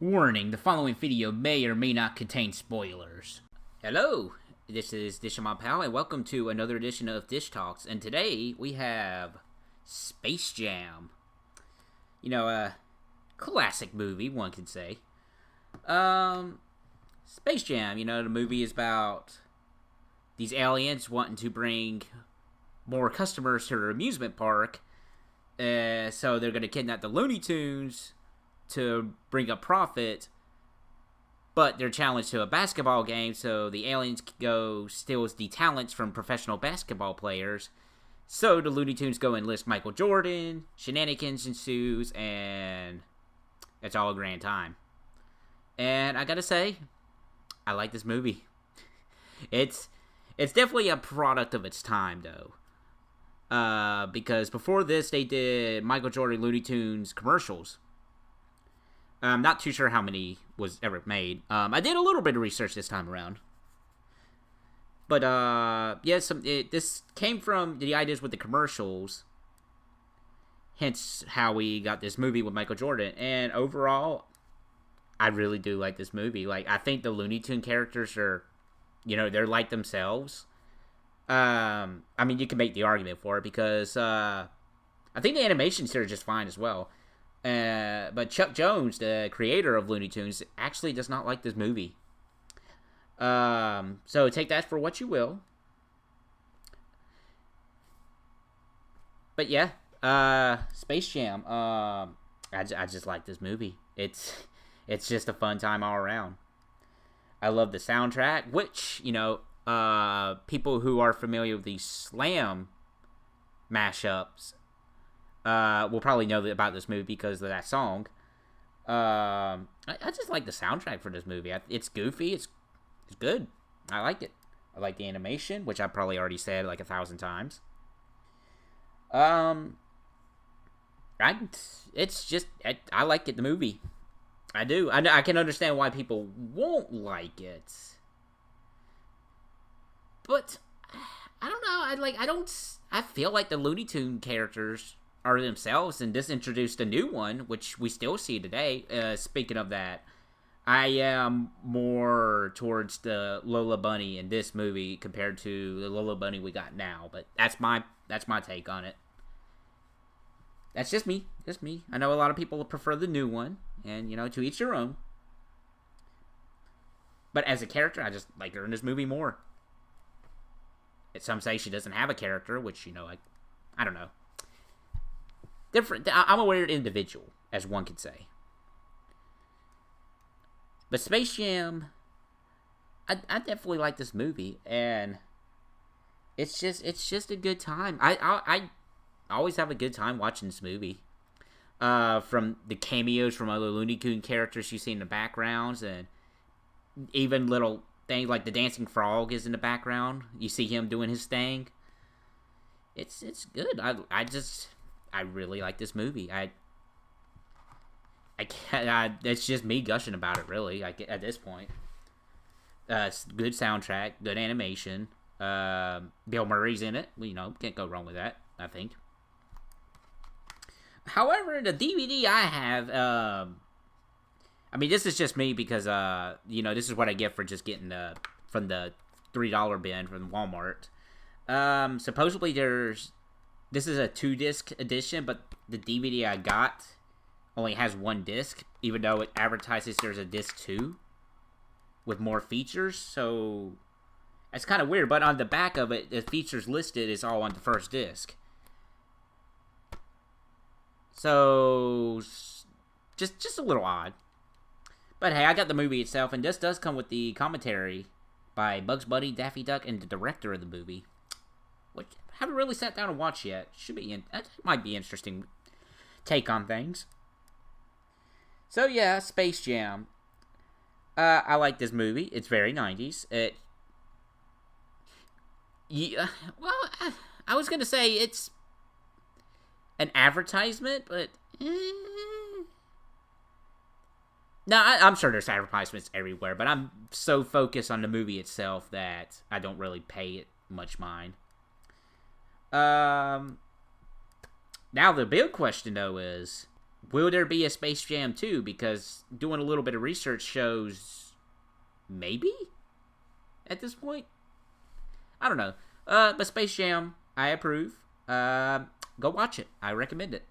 Warning, the following video may or may not contain spoilers. Hello, this is Dish and my pal, and welcome to another edition of DishTalks. And today we have Space Jam. You know, a classic movie, one could say. Space Jam, you know, the movie is about these aliens wanting to bring more customers to their amusement park. So they're going to kidnap the Looney Tunes to bring up profit, but they're challenged to a basketball game, so the aliens go steals the talents from professional basketball players. So the Looney Tunes go enlist Michael Jordan, shenanigans ensues, and it's all a grand time. And I gotta say, I like this movie. It's definitely a product of its time, though. Because before this, they did Michael Jordan Looney Tunes commercials. I'm not too sure how many was ever made. I did a little bit of research this time around. But, this came from the ideas with the commercials. Hence how we got this movie with Michael Jordan. And overall, I really do like this movie. Like, I think the Looney Tune characters are, you know, they're like themselves. I mean, you can make the argument for it because, I think the animations here are just fine as well. But Chuck Jones, the creator of Looney Tunes, actually does not like this movie. So take that for what you will. But yeah, Space Jam. I just like this movie. It's just a fun time all around. I love the soundtrack, which, you know, people who are familiar with the Slam mashups will probably know about this movie because of that song. I just like the soundtrack for this movie. It's goofy. It's good. I like it. I like the animation, which I probably already said like 1,000 times. I like it. The movie. I do. I can understand why people won't like it, but I don't know. I feel like the Looney Tune characters are themselves, and this introduced a new one, which we still see today. Speaking of that, I am more towards the Lola Bunny in this movie compared to the Lola Bunny we got now. But that's my take on it. That's just me. I know a lot of people prefer the new one, and you know, to each your own. But as a character, I just like her in this movie more. Some say she doesn't have a character, which, you know, I don't know. Different. I'm a weird individual, as one could say. But Space Jam, I definitely like this movie, and it's just a good time. I always have a good time watching this movie. From the cameos from other Looney Tunes characters you see in the backgrounds, and even little things like the dancing frog is in the background. You see him doing his thing. It's good. I really like this movie. It's just me gushing about it, really. At this point, it's good soundtrack, good animation. Bill Murray's in it. You know, can't go wrong with that, I think. However, the DVD I have, I mean, this is just me because, you know, this is what I get for just getting from the $3 bin from Walmart. Supposedly this is a 2-disc edition, but the DVD I got only has 1 disc, even though it advertises there's a disc 2 with more features. So it's kind of weird, but on the back of it, the features listed is all on the first disc. So just a little odd. But hey, I got the movie itself, and this does come with the commentary by Bugs Bunny, Daffy Duck, and the director of the movie, which I haven't really sat down and watched yet. That might be interesting take on things. So yeah, Space Jam. I like this movie. It's very 90s. I was gonna say it's an advertisement, but no, I'm sure there's advertisements everywhere, but I'm so focused on the movie itself that I don't really pay it much mind. Now the big question though is, will there be a Space Jam 2? Because doing a little bit of research shows maybe at this point. I don't know. But Space Jam, I approve. Go watch it. I recommend it.